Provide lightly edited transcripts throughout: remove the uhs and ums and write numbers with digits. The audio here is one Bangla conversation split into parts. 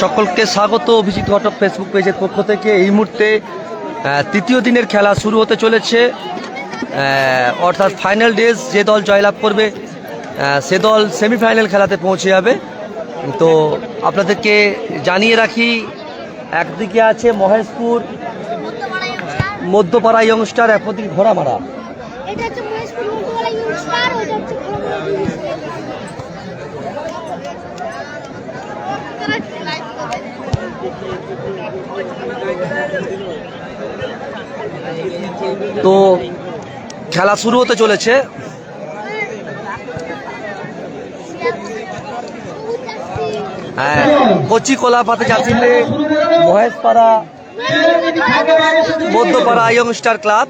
সকলকে স্বাগত অভিজিৎ ঘটক ফেসবুক পেজের পক্ষ থেকে। এই মুহূর্তে তৃতীয় দিনের খেলা শুরু হতে চলেছে, অর্থাৎ ফাইনাল ডেজ। যে দল জয়লাভ করবে সে দল সেমিফাইনাল খেলাতে পৌঁছে যাবে। তো আপনাদেরকে জানিয়ে রাখি, একদিকে আছে মহেশপুর মধ্যপাড়া ইয়ংস্টার, একদিকে ঘোড়ামারা। তো খেলা শুরু হতে চলেছে। কচি কলাপাতে যাচ্ছে মহেশপাড়া মধ্যপাড়া ইয়ংস্টার ক্লাব,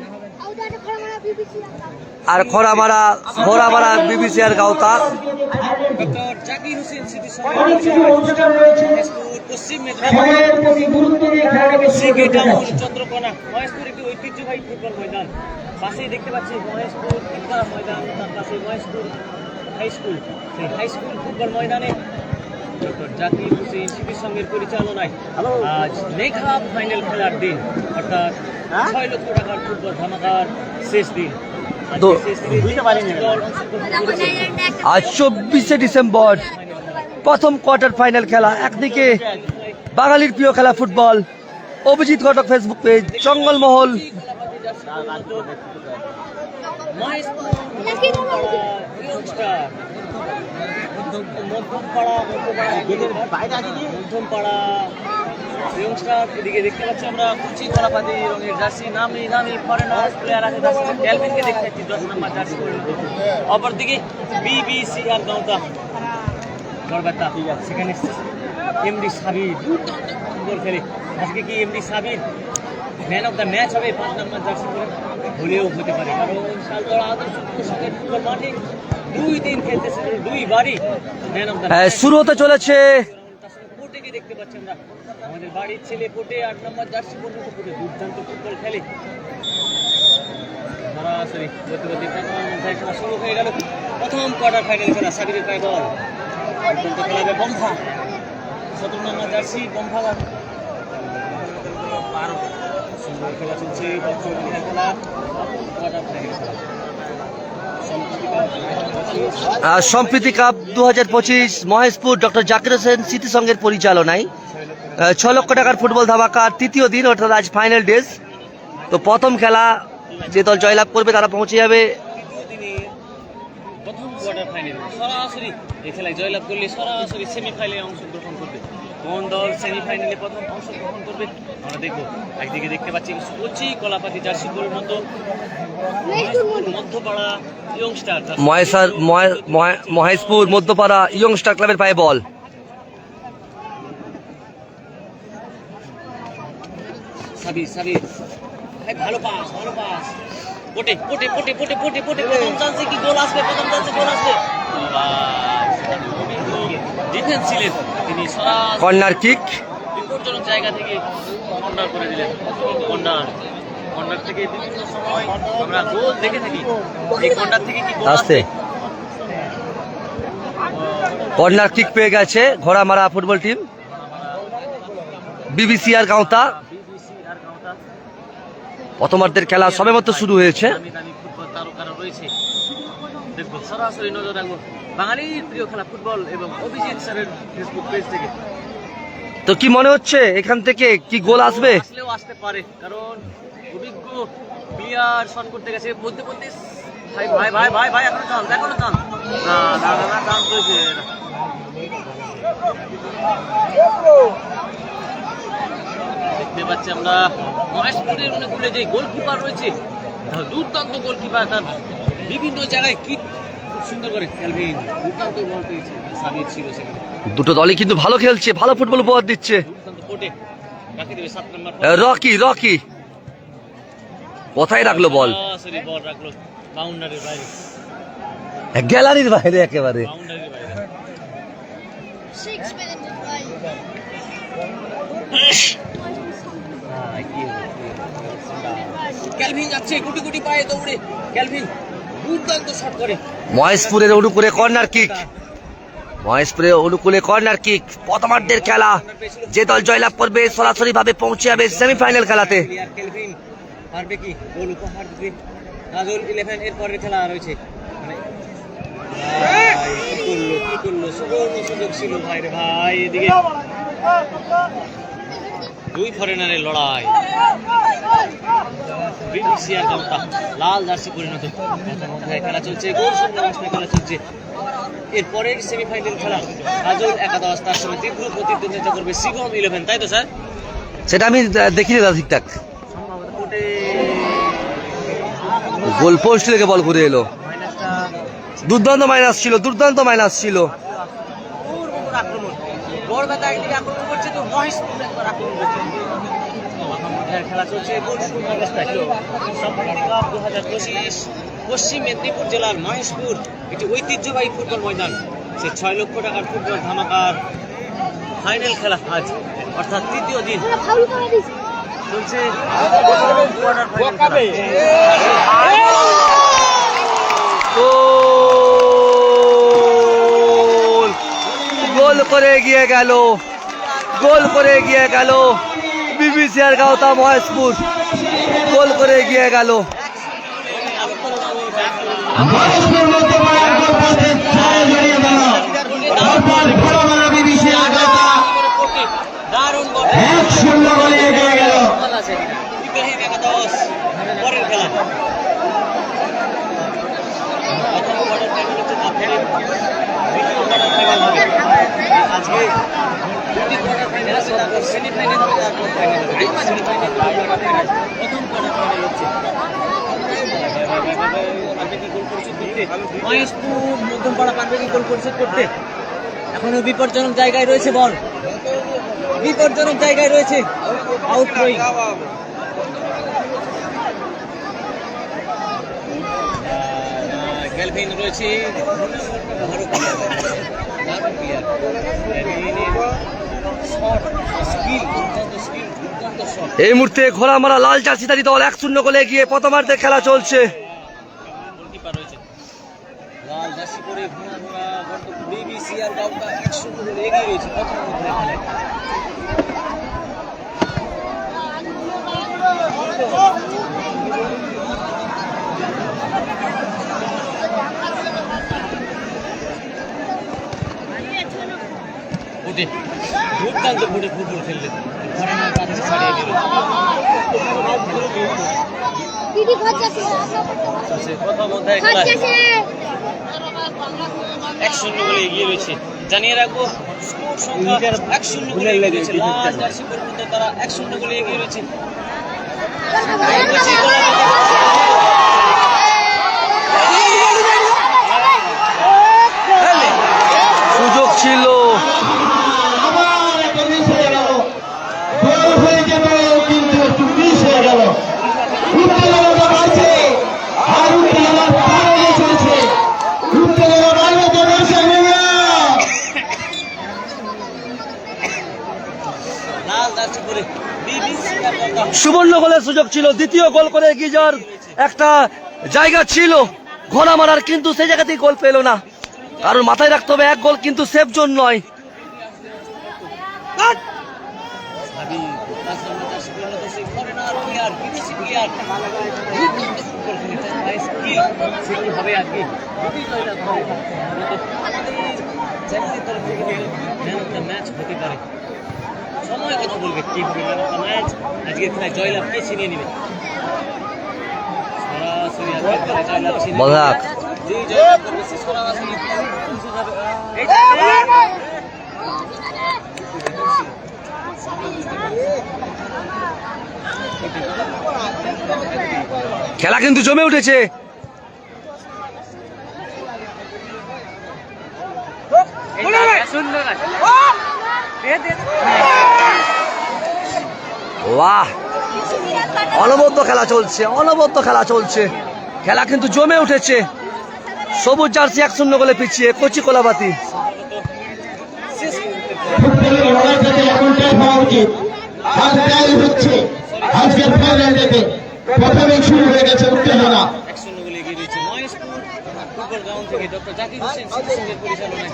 আর খড়ামারা বিবিসিআর গাওতা। চন্দ্রকোনা মহেশপুর একটি ঐতিহ্যবাহী ফুটবল ময়দান। পাশেই দেখতে পাচ্ছি মহেশপুর ময়দান, তার পাশে মহেশপুর হাই স্কুল। সেই হাই স্কুল ফুটবল ময়দানে ডক্টর জাকির হোসেন স্মৃতি সংঘের পরিচালনায় আজ মেঘা ফাইনাল খেলার দিন, অর্থাৎ 6 লক্ষ টাকার ফুটবল ধামাকার শেষ দিন। আজ 24শে ডিসেম্বর প্রথম কোয়ার্টার ফাইনাল খেলা। একদিকে বাঙালির প্রিয় খেলা ফুটবল, অভিজিৎ ঘটক ফেসবুক পেজ, জঙ্গলমহল। এদিকে দেখতে পাচ্ছি আমরা কুচি কলাপাতি রঙের জার্সি, নামি দামি ফরেনার প্লেয়ার আছে। ক্যালভিনকে দেখতে পাচ্ছি 10 নম্বর জার্সি পরে। অপরদিকে বিবিসিআর গাওতা গড়বেতা, সেখানে এমডি সাবির ফুটবল খেলে। আজকে কি MD Sabir man of the match হবে 5 নম্বর জার্সি পরে? হলেও হতে পারে, কারণ শালতলা আদর্শ সঙ্গে ফুটবল মাঠে 2 দিন খেলতেছে, 2 বারই ম্যান অফ দ্য ম্যাচ শুরু হতে চলেছে। পোটেকে দেখতে পাচ্ছি আমরা, আমাদের বাড়ির ছেলে পোটে 8 নম্বর জার্সি পর্যন্ত পোটে দুর্দান্ত ফুটবল খেলে। সরাসরি খেলা শুরু হয়ে গেল। প্রথম কোয়ার্টার ফাইনাল খেলা, সাবিরের পায়ে বল খেলাবে বম্ফা, 17 নম্বর জার্সি বম্ফা। সুন্দর খেলা চলছে, খেলা কোয়ার্টার ফাইনাল খেলা সম্প্রীতি কাপ 2025 মহেশপুর ডক্টর জাকির হোসেন স্মৃতি সংঘের পরিচালনায় 6 লক্ষ টাকার ফুটবল ধামাকার তৃতীয় দিন, অর্থাৎ আজ ফাইনাল ডেজ। তো প্রথম খেলা, যে দল জয়লাভ করবে তারা পৌঁছে যাবে প্রথম কোয়ার্টার ফাইনালে। সরাসরি এই খেলায় জয়লাভ করলে সরাসরি সেমিফাইনালে অংশগ্রহণ করবে। কোন দল সেমিফাইনালে প্রথম অংশগ্রহণ করবে আমরা দেখবো। একদিকে দেখতে পাচ্ছি কচি কলাপাতি জার্সি গোল মতো মধ্যপাড়া ইয়ংস্টার, মহেশপুর মধ্যপাড়া ইয়ংস্টার ক্লাবের পায়ে বল। সাবির ভালো পাস, ভালো পাস। পোটে পোটে পোটে পোটে পোটে পোটে প্রথম চান্সে কি গোল আসবে? প্রথম চান্সে গোল আসবে। ডিফেন্স ছিলেন তিনি, সরাসরি কর্নার কিক, বিপজ্জনক জায়গা থেকে কর্নার করে দিলেন। কর্নার থেকে বিভিন্ন সময় আমরা গোল দেখে থাকি। এই কর্নার থেকে কি গোল আসবে? কর্নার কিক পেয়ে গেছে ঘোড়ামারা ফুটবল টিম। বিবিসিআর গাওতা। প্রথমার্ধের খেলা সবেমাত্র শুরু হয়েছে। দেখবো, সরাসরি নজর রাখবো বাঙালির প্রিয় খেলা ফুটবল এবং অভিজিৎ স্যারের ফেসবুক পেজ থেকে। তো কি মনে হচ্ছে এখান থেকে কি গোল আসবে? আসলেও আসতে পারে, কারণ অভিজ্ঞ প্লেয়ার শট করতে গেছে। মধ্যে ভাই ভাই ভাই ভাই ভাই এখনো চান না চান্স হয়েছে। দেখতে পাচ্ছি আমরা মহেশপুরের অনেকগুলো যে গোলকিপার রয়েছে, দুর্দান্ত গোলকিপার, তার বিভিন্ন জায়গায় কি সুন্দর করে ক্যালভিন দুর্দান্ত গোল পেয়েছে। সাবির ছিল সেখানে। দুটো দলই কিন্তু ভালো খেলছে, ভালো ফুটবল উপহার দিচ্ছে। দুর্দান্ত কোটে রাখি দেবে 7 নম্বর রকি কোথায় রাখলো বল? সরাসরি বল রাখলো বাউন্ডারির বাইরে, গ্যালারির বাইরে, একেবারে বাউন্ডারির বাইরে। ক্যালভিন যাচ্ছে গুটি গুটি পায়ে দৌড়ে, ক্যালভিন দুর্দান্ত শট করে। মহেশপুরের উড়ু করে কর্নার কিক। মহেশপুরে অনুকূলে কর্নার কিক, প্রথমার্ধের খেলা। যে দল জয়লাভ করবে সরাসরি ভাবে পৌঁছে যাবে সেমিফাইনাল খেলাতে। কেলভিন পারবে কি গোল উপহার দিবে গাজল 11 এর পরের খেলা রয়েছে। মানে কি করলো সুবর্ণ সুযোগ ছিল ভাই রে ভাই। এদিকে দুই ফরেনারের লড়াই, বিবিসিআর গামটা লাল জার্সি পরিণত। খেলা চলছে, গোল শূন্য খেলা চলছে। এরপরে সেমিফাইনাল খেলা গাজল একাদশ, তার সঙ্গে তীব্র প্রতিদ্বন্দ্বিতা করবে শিবম 11, তাই তো স্যার? সেটা আমি দেখিনি দাদা ঠিকঠাক। গোল পোস্ট থেকে বল ঘুরে এলো, দুর্দান্ত মাইনাস ছিল, দুর্দান্ত মাইনাস ছিল। খেলা চলছে পশ্চিম মেদিনীপুর জেলার মহেশপুর, একটি ঐতিহ্যবাহী ফুটবল ময়দান। সে 6 লক্ষ টাকার ফুটবল ধামাকার ফাইনাল খেলা আজ, অর্থাৎ তৃতীয় দিন চলছে। গোল করে এগিয়ে গেল, গোল করে এগিয়ে গেল বিবিসিআর গাওতা মহেশপুর, গোল করে এগিয়ে গেল। পরের খেলা আজকে সেমিফাইনাল হবে, তারপর ফাইনাল হবে। প্রথম কোয়ার্টার ফাইনাল হচ্ছে। মহেশপুর মধ্যমপাড়া পারবে কি গোল পরিশোধ করতে? এখনো বিপজ্জনক জায়গায় রয়েছে বল, বিপজ্জনক জায়গায় রয়েছে। আউট থ্রোয়িং, ক্যালভিন রয়েছে, এই মুহূর্তে ঘোড়ামারা লাল জার্সিধারী দল 1-0 গোলে এগিয়ে প্রথমার্ধে খেলা চলছে। লাল জার্সি পরে ঘোড়ামারা বিবিসিআর গাওতা 1-0 গোলে এগিয়ে রয়েছে প্রথমার্ধের খেলায়। দুর্দান্ত ফুটে ফুটবল খেললেন, ঘরানার কাছে ছাড়িয়ে দিল। প্রথম অধ্যায় খেলায় 1-0 গোলে এগিয়ে রয়েছে। জানিয়ে রাখবো স্কোর সংখ্যা 1-0 গোলে এগিয়ে রয়েছে। লাল জার্সি পরিণত তারা 1-0 গোলে এগিয়ে রয়েছে। সুযোগ ছিল, সুবর্ণ গোলের সুযোগ ছিল, দ্বিতীয় গোল করে এগিয়ে যাওয়ার একটা জায়গা ছিল ঘোড়া মারার, কিন্তু সেই জায়গাতেই গোল পেল না। কারণ মাথায় রাখতে হবে এক গোল কিন্তু সেফ জোন নয়। সময় কথা বলবে কি হবে ম্যাচ, আজকের খেলায় জয়লাভ কে ছিনিয়ে নেবে। সরাসরি জয়লাভ ছিনিয়ে যে জয়লাভ করবে সে সরাসরি পৌঁছে যাবে। খেলা কিন্তু জমে উঠেছে। বাহ, অনবদ্য খেলা চলছে, অনবদ্য খেলা চলছে, খেলা কিন্তু জমে উঠেছে। সবুজ জার্সি 1-0 গোলে পিছিয়ে কচি কোলাবাতি। প্রথমে শুরু হয়ে গেছে উত্তেজনা। ফুটবল গ্রাউন্ড থেকে ডক্টর জাকির হোসেন সিটিসেনের পরিচালনায়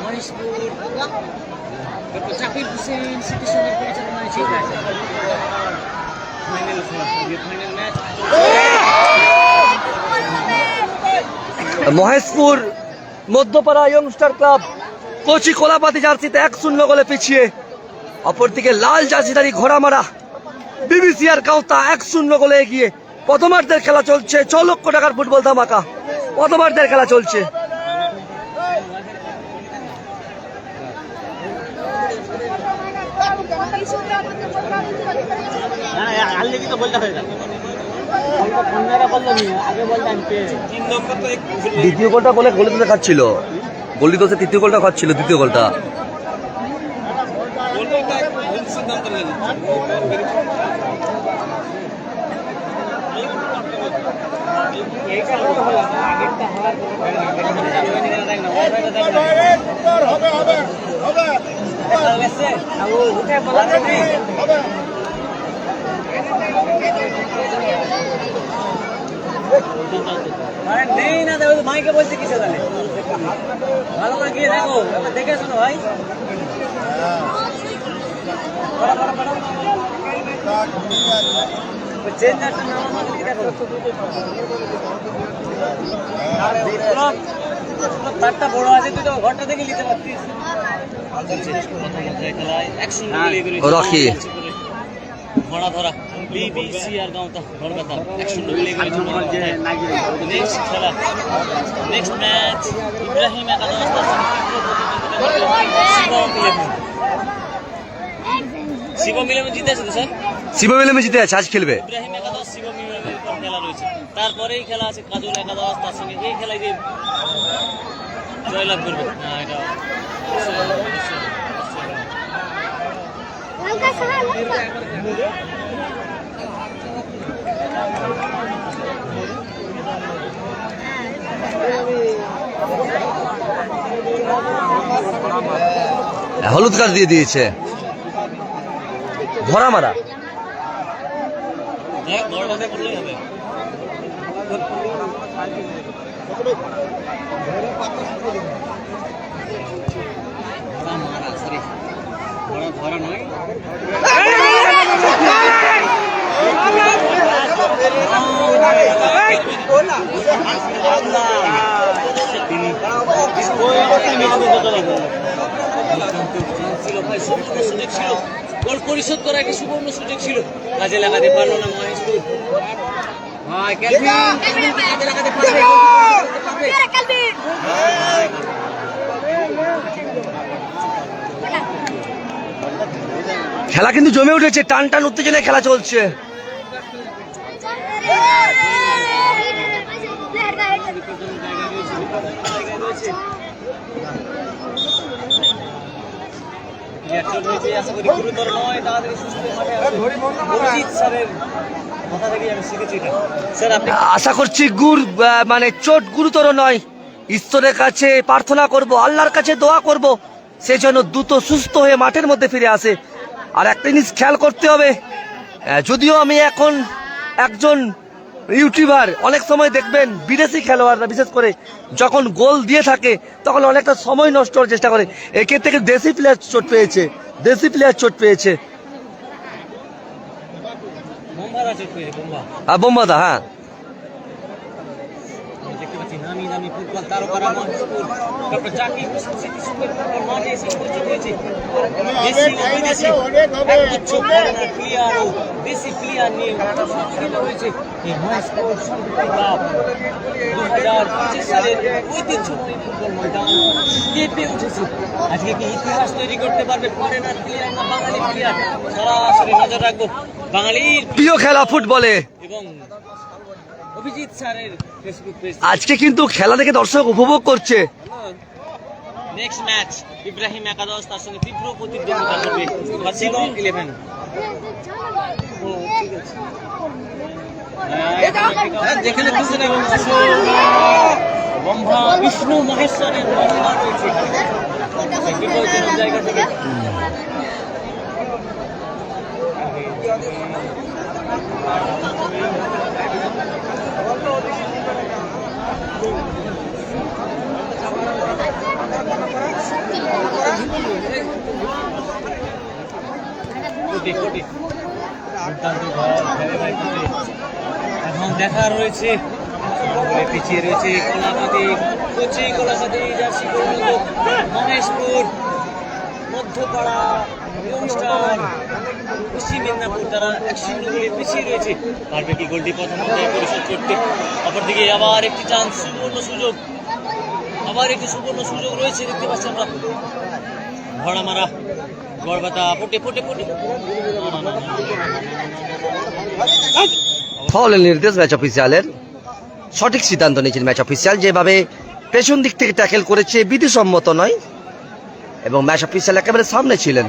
মহেশপুর ডক্টর জাকির হোসেন সিটিসেনের পরিচালনায় final match Maheshpur Madhyapara ইয়ংস্টার club কচি কোলাপাতি জার্সিতে 1-0 গোলে পিছিয়ে। অপরদিকে লাল জার্সিধারী ঘোড়ামারা বিবিসিআর কাউতা 1-0 গোলে এগিয়ে। প্রথমার্ধের খেলা চলছে, 6 লক্ষ টাকার ফুটবল ধামাকা। প্রথমার্ধের খেলা চলছে। দ্বিতীয় গোলটা বলে গোলে তো খাচ্ছিল, গোলি দোষে তৃতীয় গোলটা খাচ্ছিল, দ্বিতীয় গোলটা নেই না মাইকে বলছে কিসে জানে ভালো করে গিয়ে দেখো দেখে শোনো ভাই তারটা বড় আছে তুই তো ঘরটা দেখে নিতে পারতিস। রাখি ঘোড়া ধরা বিবিসিআর গাঁওতা বড়গাতা 1-0 গোলে এগিয়ে। নেক্সট খেলা নেক্সট ম্যাচ ইব্রাহিম একাদশ শিবম ইলেভেন জিতে আছে তো স্যার, শিবম ইলেভেন জিতে আছে, আজ খেলবে। ইব্রাহিম একাদশ শিবম ইলেভেনের পর খেলা রয়েছে, তারপরেই খেলা আছে কাজল একাদশ, তার সঙ্গে এই খেলায় যে জয়লাভ করবে না এটা হলুদ কার্ড দিয়ে দিয়েছে ঘোড়ামারা। ঘোড়া নয় সুযোগ ছিল, গোল পরিশোধ করার একটা সুবর্ণ সুযোগ ছিল, কাজে লাগাতে পারলো না মহেশপুর। কাজে লাগাতে পারবে। খেলা কিন্তু জমে উঠেছে, টান টান উত্তেজনায় খেলা চলছে। আশা করছি মানে চোট গুরুতর নয়। ঈশ্বরের কাছে প্রার্থনা করব, আল্লাহর কাছে দোয়া করব সে যেন দ্রুত সুস্থ হয়ে মাঠের মধ্যে ফিরে আসে। আর একটা জিনিস খেয়াল করতে হবে, যদিও আমি এখন একজন ইউটিউবার, অনেক সময় দেখবেন বিদেশি খেলোয়াড়রা বিশেষ করে যখন গোল দিয়ে থাকে তখন অনেকটা সময় নষ্ট করার চেষ্টা করে। এক্ষেত্রে থেকে দেশি প্লেয়ার চোট পেয়েছে, দেশি প্লেয়ার চোট পেয়েছে। বোম্বাদা, হ্যাঁ দেখতে পাচ্ছি নামি দামি ফুটবল তারকারা মহেশপুর ডক্টর জাকির হোসেন সিটিসেনের ফুটবল মাঠে এসে উপস্থিত হয়েছে। দেশি ও বিদেশি একগুচ্ছ ফরেনার প্লেয়ার ও দেশি প্লেয়ার নিয়ে উপস্থিত হয়েছে এই মহেশপুর সম্প্রীতি ক্লাব। 2025 সালের ঐতিহ্যময়ী ফুটবল ময়দান কেঁপে উঠেছে। আজকে কি ইতিহাস তৈরি করতে পারবে ফরেনার প্লেয়ার না বাঙালি প্লেয়ার? সরাসরি নজর রাখবো বাঙালির প্রিয় খেলা ফুটবলে এবং অভিজিৎ স্যারের ফেসবুক পেজ। আজকে কিন্তু খেলা দেখে দর্শক উপভোগ করছে। নেক্সট ম্যাচ ইব্রাহিম একাদশ তার সঙ্গে তীব্র প্রতিদ্বন্দ্বিতা করবে শিবম ইলেভেন। যেখানে কৃষ্ণ এবং ব্রহ্মা বিষ্ণু মহেশ্বরের ব্রহ্মা রয়েছে বিপজ্জনক জায়গা থেকে। এখন দেখা রয়েছে পিছিয়ে রয়েছে কলাপাতি, কচি কলাপাতি, জার্সি মহেশপুর, মধ্যপাড়া, ইয়ংস্টার, পশ্চিম মেদিনীপুর তারা 1-0 গোলে পিছিয়ে রয়েছে। পারবে কি গোলটি প্রথম পর্যায়ে পরিশোধ করতে? অপরদিকে আবার একটি চান্স, সুবর্ণ সুযোগ, আবার একটি সুবর্ণ সুযোগ রয়েছে, দেখতে পাচ্ছি আমরা। ভরা মারা গড়বাতা পটে পটে পটে ফাউলের নির্দেশ ম্যাচ অফিসিয়ালের। সঠিক সিদ্ধান্ত নিয়েছেন ম্যাচ অফিসিয়াল, যেভাবে পেছন দিক থেকে ট্যাকেল করেছে বিধিসম্মত নয় এবং ম্যাচ অফিসিয়াল একেবারে সামনে ছিলেন।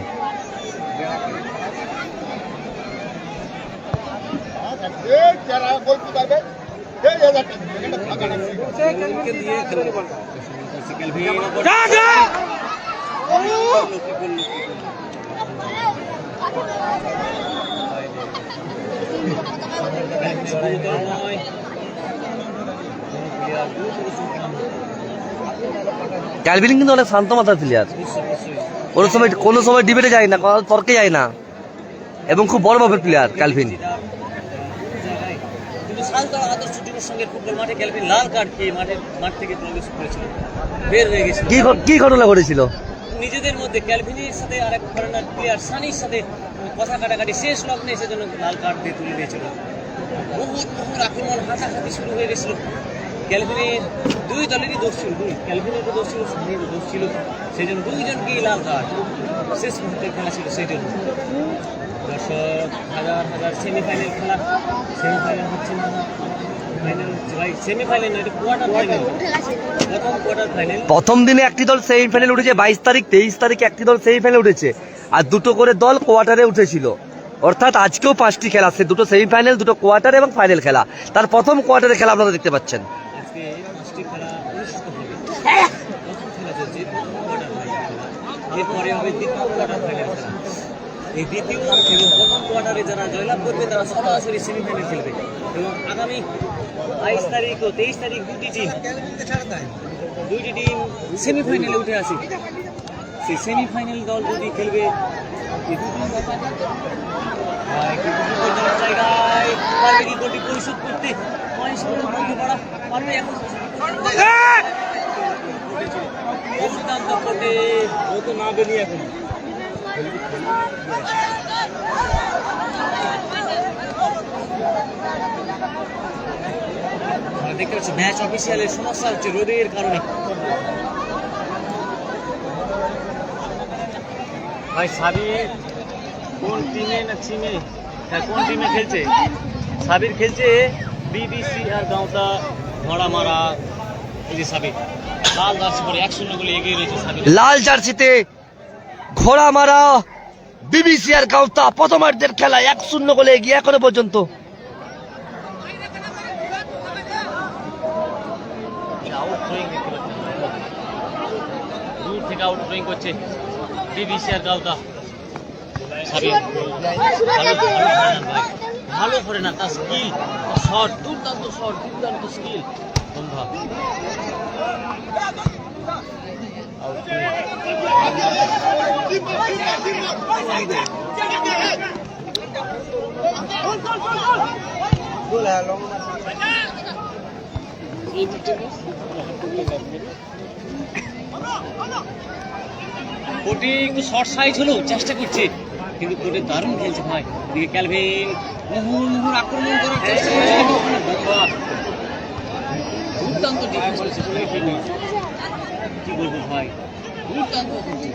ক্যালভিন কিন্তু অনেক শান্ত মাথার প্লেয়ার, কোনো সময় ডিবেটে যায় না, তর্কে যায় না এবং খুব বড় মাপের প্লেয়ার ক্যালভিন। কিন্তু সালতলা আদর্শ যুব সংঘের ফুটবল মাঠে ক্যালভিন লাল কার্ড খেয়ে মাঠ থেকে প্রবেশ করেছিল, বের হয়ে গেছিল। কি ঘটনা ঘটেছিল? নিজেদের মধ্যে ক্যালভিনের সাথে আরেক ফরেনার প্লেয়ার সানির সাথে কথা কাটাকাটি, শেষ লগ্নে এসে জন্য লাল কার্ড দিয়ে তুলে দিয়েছিল। বহুত আক্রমণ, হাতাহাতি শুরু হয়ে গেছিল। ক্যালভিনের দুই দলেরই দোষ ছিল, ক্যালভিনেরও দোষ ছিল, সানিরও দোষ ছিল। সেই জন্য দুইজনকেই লাল কার্ড, শেষ মুহূর্তের খেলা ছিল সেই জন্য। দর্শক, হাজার হাজার সেমিফাইনাল খেলা, সেমিফাইনাল হচ্ছে না, ফাইনাল হচ্ছে ভাই, সেমিফাইনাল না, এটা কোয়ার্টার ফাইনাল, প্রথম কোয়ার্টার ফাইনাল। প্রথম দিনে একটি দল সেমিফাইনাল উঠেছে 22 তারিখ, 23 তারিখে একটি দল সেমিফাইনাল উঠেছে আর দুটো করে দল কোয়ার্টারে উঠেছিল। অর্থাৎ আজকেও 5টি খেলা আছে, দুটো সেমিফাইনাল, দুটো কোয়ার্টার এবং ফাইনাল খেলা। তার প্রথম কোয়ার্টারের খেলা আপনারা দেখতে পাচ্ছেন। আজকে 5টি খেলা অনুষ্ঠিত হবে। প্রথম খেলা চলছে কোয়ার্টার ফাইনাল খেলা, এরপরে হবে দ্বিতীয় কোয়ার্টার ফাইনাল খেলা। এই দ্বিতীয় এবং প্রথম কোয়ার্টারে যারা জয়লাভ করবে তারা সরাসরি সেমিফাইনাল খেলবে। এবং আগামী 22 তারিখ ও 23 তারিখ দুটি টিম সেমিফাইনালে উঠে আসে। সেই সেমিফাইনাল দল যদি খেলবে জায়গায়, পারবে কি গোলটি পরিশোধ করতে? পারবে এখন দুর্দান্ত করতে, ও তো না বেরিয়ে এখন দেখতে পাচ্ছি ম্যাচ অফিসিয়ালের সমস্যা হচ্ছে রোদের কারণে। ভাই সাবির কোন টিমে না চিমে, কোন টিমে খেলছে? সাবির খেলছে বিবিসি আর গাঁওতা ভরা মারা। এই যে সাবির লাল জার্সি পরে 1-0 গোলে এগিয়ে রয়েছে সাবির। লাল জার্সিতে ঘোড়া মারা বিবিসি আর গাঁওতা প্রথমার্ধের খেলা 1-0 গোলে এগিয়ে এখনো পর্যন্ত। দূর থেকে আউট থ্রোয়িং করছে বিবিসি আর গাঁওতা। ভালো করে না, তার স্কিল, শট, দুর্দান্ত শট, দুর্দান্ত স্কিল বন্ধা। কোটি একটু শর্ট সাইজ হলেও চেষ্টা করছে, কিন্তু কোটি দারুণ খেলছে ভাই। দিকে ক্যালভিন মুহুর আক্রমণ করার চেষ্টা করছে, দুর্দান্ত ডিফেন্স করছে। কি বলবো ভাই, দুর্দান্ত খেলছে।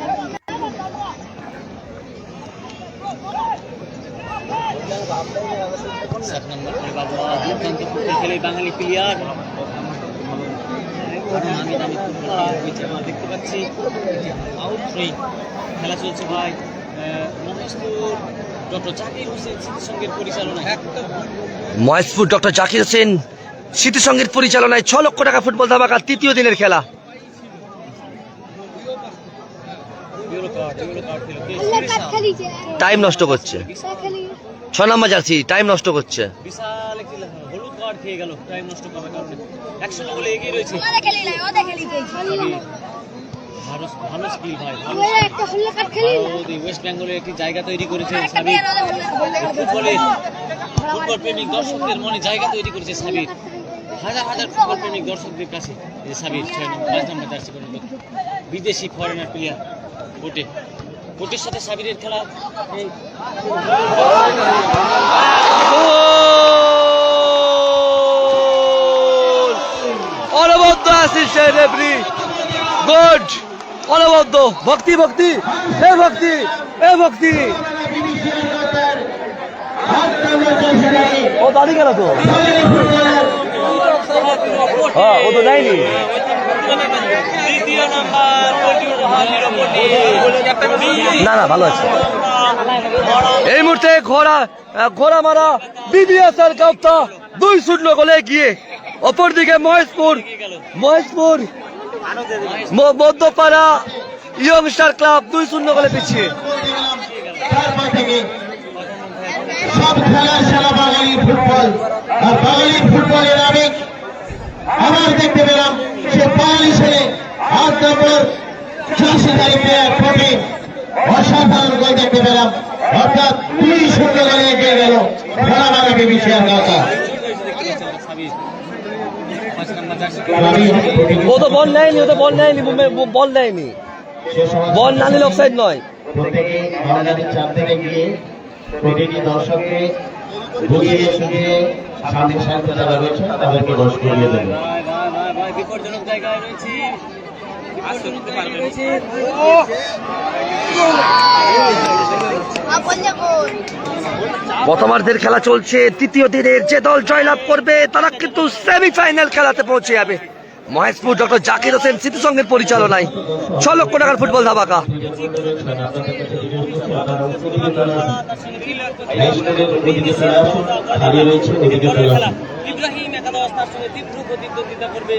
7 নম্বর করে বাবুয়া দুর্দান্ত ফুটবল খেলে বাঙালি প্লেয়ার। আমি আমরা দেখতে পাচ্ছি আউট থ্রোয়িং খেলা চলছে ভাই। মহেশপুর ডক্টর জাকির হোসেন স্মৃতিসংঘের পরিচালনায়, মহেশপুর ডক্টর জাকির হোসেন স্মৃতিসংঘের পরিচালনায় 6 লক্ষ টাকা ফুটবল ধামাকা তৃতীয় দিনের খেলা। টাইম নষ্ট করছে 6 নম্বর জার্সি, টাইম নষ্ট করছে। বিশাল একটি হলুদ কার্ড খেয়ে গেল টাইম নষ্ট করার কারণে। 1-0 গোলে এগিয়ে রয়েছে। ভালো স্কিল ভাই, ওয়েস্ট বেঙ্গলের একটি জায়গা তৈরি করেছে সাবির। ফুটবল প্রেমিক দর্শকদের মনে জায়গা তৈরি করেছে সাবির, হাজার হাজার ফুটবল প্রেমিক দর্শকদের কাছে। এই সাবির 5 নম্বর জার্সি পরে বিদেশি ফরেনার প্লেয়ার কোটের সাথে সাবিরের খেলা। অনবদ্য অ্যাসিস্ট্যান্ট রেফারি, গুড, অনবদ্য। ভক্তি ভক্তি এ ভক্তি এ ভক্তি। ও দাঁড়িয়ে গেল তো, হ্যাঁ ও তো যায়নি। না না ভালো আছে। এই মুহূর্তে ঘোড়া মারা বিবিএসআর কাপ্তা 2-0 গোলে এগিয়ে। অপরদিকে মহেশপুর মধ্যপাড়া ইয়ংস্টার ক্লাব 2-0 গোলে পিছিয়ে। সব খেলার সেরা বাঙালি ফুটবল, আর বাঙালি ফুটবলের আবেগ আবার দেখতে পেলাম। সে বাঙালি ছেলে 8 নম্বর 84 প্লেয়ার প্রবীণ অসাধারণ গোল দেখতে পেলাম। অর্থাৎ 2-0 গোলে এগিয়ে গেল খেলাবাড়ি বিবিসিআর গাঁথা। ও তো বল নেয়নি, বল নেয়নি, বল না নিলে অফসাইড নয়। প্রত্যেকে বাঙালির চাপ থেকে গিয়ে প্রতিটি দর্শককে বুঝিয়ে সুঝিয়ে সামনে সাহিত্য যারা রয়েছে তাদেরকে বস করিয়ে দেবে। বিপজ্জনক জায়গায় রয়েছে, প্রথমার্ধের খেলা চলছে। তৃতীয় দিনের যে দল জয়লাভ করবে তারা কিন্তু সেমিফাইনাল খেলাতে পৌঁছে যাবে। মহেশপুর ডক্টর জাকির হোসেন স্মৃতিসংঘের পরিচালনায় 6 লক্ষ টাকার ফুটবল ধামাকা। ইব্রাহিম একাদশ তার সঙ্গে তীব্র প্রতিদ্বন্দ্বিতা করবে।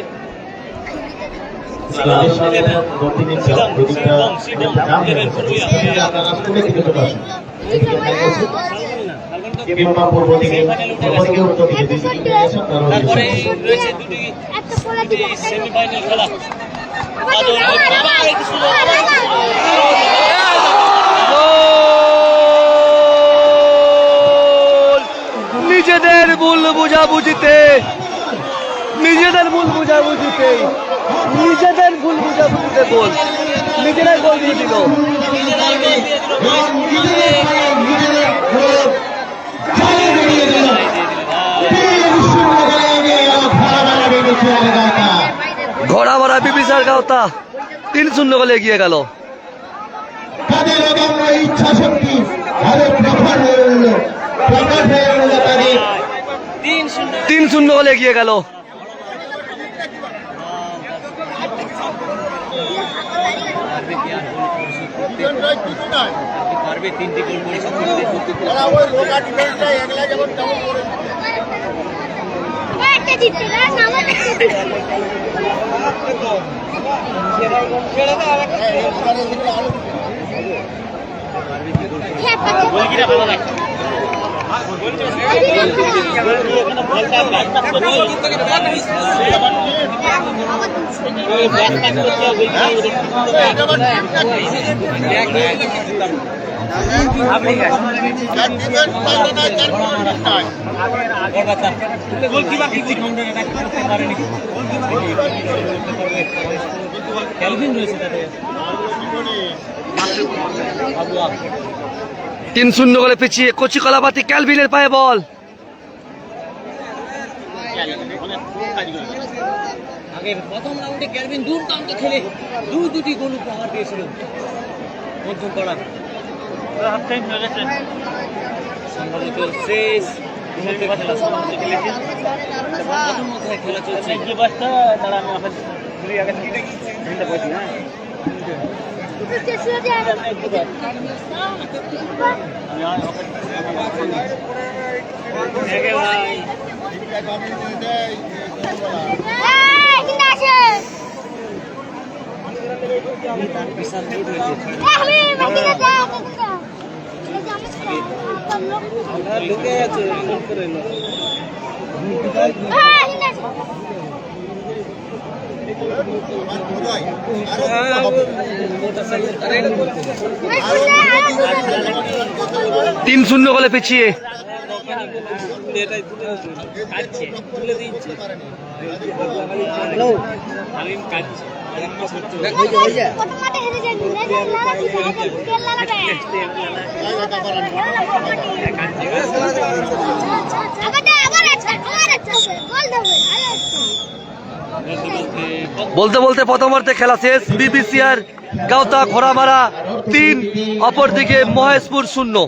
তারপরে রয়েছে দুটি সেমিফাইনাল খেলা। নিজেদের ভুল বুঝাবুঝিতে গোল, নিজেরাই গোল দিয়ে দিল। ঘোড়া মারা বিবিসিআর গাঁথা 3-0 গোলে এগিয়ে গেল। তাদের অদম্য ইচ্ছা শক্তি আরো প্রখর হয়ে উঠল, তাদের 3-0 গোলে এগিয়ে গেল। পারবে 3টি গোল পরিশোধ করতে। ক্যালভিন রয়েছে তাদের 3-0 গোলে পিছিয়ে কচি কলাপাতি ক্যালভিনের পায়ে বল। আগে প্রথম রাউন্ডে ক্যালভিন দুর্দান্ত খেলে দুটি গোল উপহার দিয়েছিল মধ্যম পাড়া। সম্ভবত শেষ খেলা চলছে। বিশাল ঢুকে আছে তিন শূন্য গোলে পিছিয়ে। বলতে বলতে প্রথমার্ধে খেলা শেষ। বিবিসিআর গাওতা খোরামারা 3, অপরদিকে মহেশপুর 0।